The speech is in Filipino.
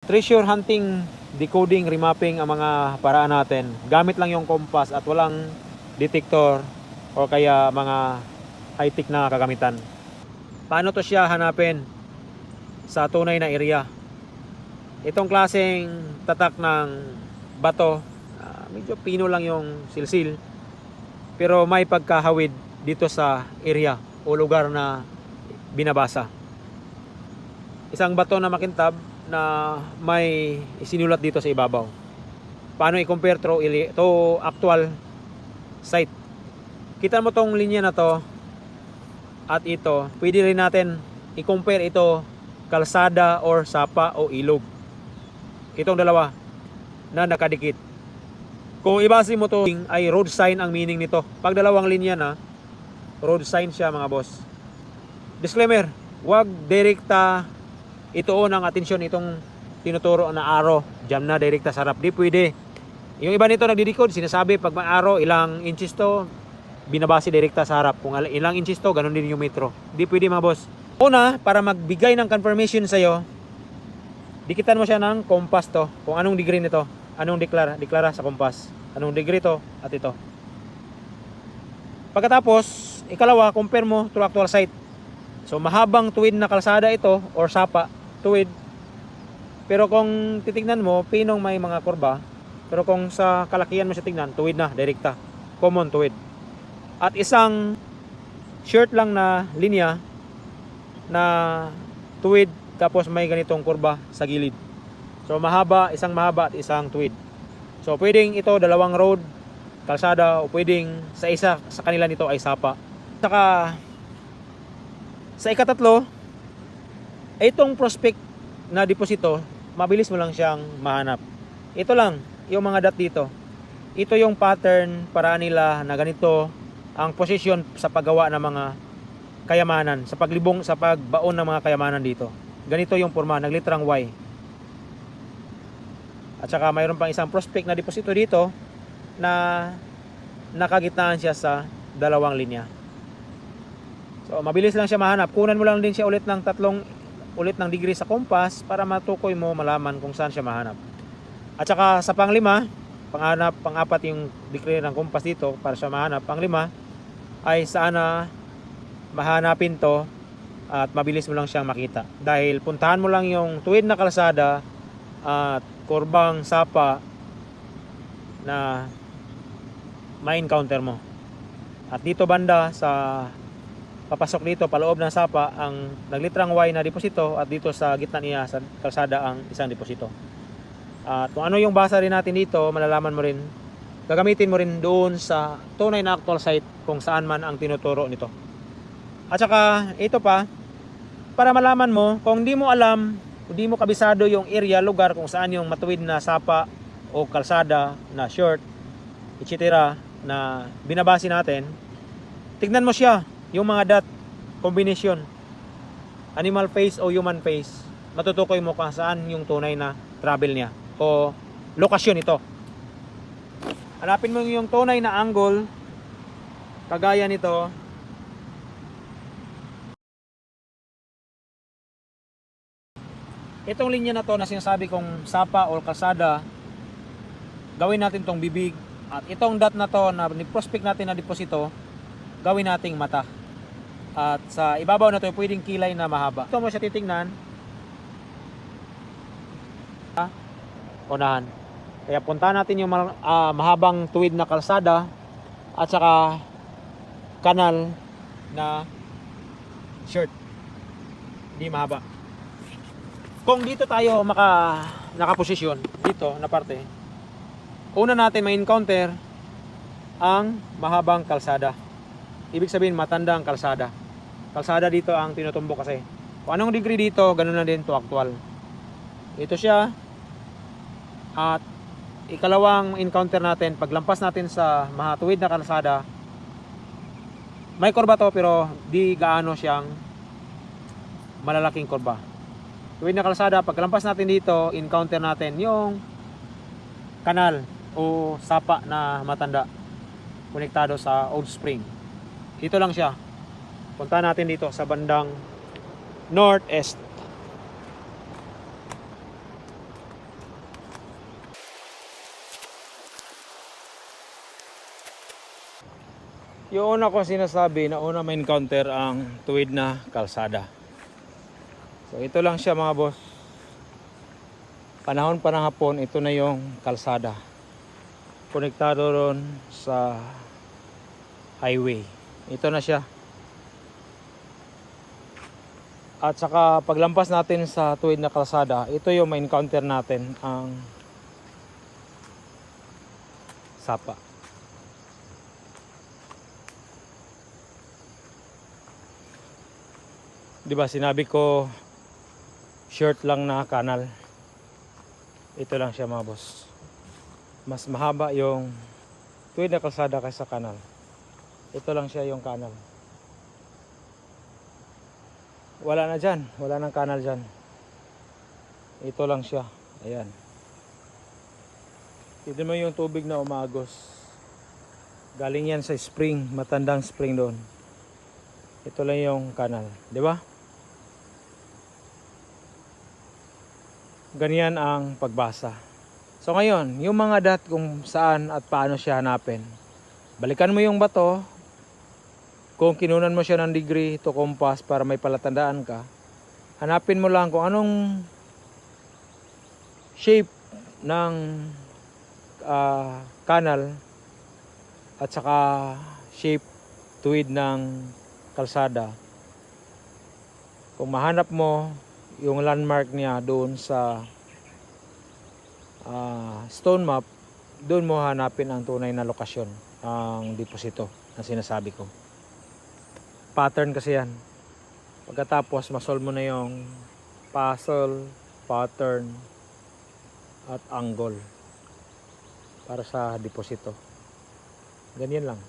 treasure hunting, decoding, remapping ang mga paraan natin. Gamit lang yung compass at walang detector o kaya mga high-tech na kagamitan. Paano to siya hanapin sa tunay na area? Itong klaseng tatak ng bato, medyo pino lang yung silsil, pero may pagkahawid dito sa area o lugar na binabasa. Isang bato na makintab na may isinulat dito sa ibabaw. Paano i-compare to actual site? Kita mo tong linya na to at ito, pwede rin natin i-compare ito kalsada or sapa o ilog. Itong dalawa na nakadikit. Kung ibase mo to ay road sign ang meaning nito. Pag dalawang linya na, road sign siya mga boss. Disclaimer, wag direkta ituon ang atensyon itong tinuturo na arrow. Jam na direkta sa harap. Di pwede. Yung iba nito nagdidikod, sinasabi pag may arrow, ilang inches to, binabase direkta sa harap. Kung ilang inches to, ganun din yung metro. Di pwede mga boss. Una, para magbigay ng confirmation sa'yo, dikitan mo siya ng compass to. Kung anong degree nito, anong deklara sa compass. Anong degree to at ito. Pagkatapos, ikalawa, compare mo to actual site. So mahabang tuwid na kalsada ito or sapa, tuwid. Pero kung titignan mo, pinong may mga kurba. Pero kung sa kalakihan mo siya tignan, tuwid na, direkta. Common tuwid. At isang short lang na linya na tuwid tapos may ganitong kurba sa gilid. So mahaba, isang mahaba at isang tuwid. So pwedeng ito dalawang road, kalsada, o pwedeng sa isa sa kanila nito ay sapa. Saka sa ikatatlo, itong prospect na deposito, mabilis mo lang siyang mahanap. Ito lang, yung mga dot dito. Ito yung pattern para nila na ganito ang posisyon sa paggawa ng mga kayamanan, sa paglibong, sa pagbaon ng mga kayamanan dito. Ganito yung forma, naglitrang Y. At saka mayroon pang isang prospect na deposito dito na nakagitnaan siya sa dalawang linya. So mabilis lang siya mahanap. Kunan mo lang din siya ulit ng tatlong ulit ng degree sa compass para matukoy mo, malaman kung saan siya mahanap. At saka sa panglima, pang-apat yung degree ng compass dito para siya mahanap. Panglima ay saan na mahanapin to at mabilis mo lang siyang makita. Dahil puntahan mo lang yung tuwid na kalsada at kurbang sapa na ma-encounter mo. At dito banda sa papasok dito paloob ng sapa ang naglitrang Y na deposito at dito sa gitna niya sa kalsada ang isang deposito. At kung ano yung basa rin natin dito, malalaman mo rin, gagamitin mo rin doon sa tunay na actual site kung saan man ang tinuturo nito. At saka ito pa, para malaman mo kung di mo alam, kung di mo kabisado yung area, lugar kung saan yung matuwid na sapa o kalsada na short, etc. na binabase natin, tignan mo siya, yung mga dot combination, animal face o human face, matutukoy mo kung saan yung tunay na travel niya o lokasyon ito. Hanapin mo yung tunay na angle, kagaya nito. Itong linya na to na sinasabi kong sapa o kalsada, gawin natin tong bibig. At itong dot na to na ni-prospect natin na deposito, gawin nating mata. At sa ibabaw na to pwedeng kilay na mahaba. Ito mo siya titingnan. Unahan. Kaya puntahan natin yung mahabang tuwid na kalsada at saka kanal na short. Hindi mahaba. Kung dito tayo nakaposisyon dito na parte, una natin may encounter ang mahabang kalsada. Ibig sabihin matanda ang kalsada. Kalsada dito ang tinutumbok kasi. Kung anong degree dito, ganun na din to actual. Ito siya. At ikalawang encounter natin, paglampas natin sa mahatuwid na kalsada, may kurba to pero di gaano siyang malalaking kurba. Tuwid na kalsada, paglampas natin dito, encounter natin yung kanal o sapa na matanda konektado sa Old Spring. Dito lang siya. Punta natin dito sa bandang northeast. Yung una ko sinasabi na una may encounter ang tuwid na kalsada. So ito lang siya mga boss. Panahon pa ng hapon, ito na yung kalsada. Konektado ron sa highway. Ito na siya. At saka paglampas natin sa tuwid na kalsada, ito yung may encounter natin ang sapa. Diba sinabi ko short lang na kanal. Ito lang siya mga boss. Mas mahaba yung tuwid na kalsada kaysa kanal. Ito lang siya yung kanal. Wala na dyan. Wala nang kanal dyan. Ito lang siya. Ayan. Tignan mo yung tubig na umagos. Galing yan sa spring. Matandang spring doon. Ito lang yung kanal. Diba? Ganyan ang pagbasa. So ngayon, yung mga dot kung saan at paano siya hanapin. Balikan mo yung bato. Kung kinunan mo siya ng degree to compass para may palatandaan ka. Hanapin mo lang kung anong shape ng kanal at saka shape tuwid ng kalsada. Kung mahanap mo yung landmark niya doon sa stone map, doon mo hanapin ang tunay na lokasyon, ang deposito na sinasabi ko. Pattern kasi yan. Pagkatapos masolve mo na yung puzzle, pattern at angle para sa deposito. Ganyan lang.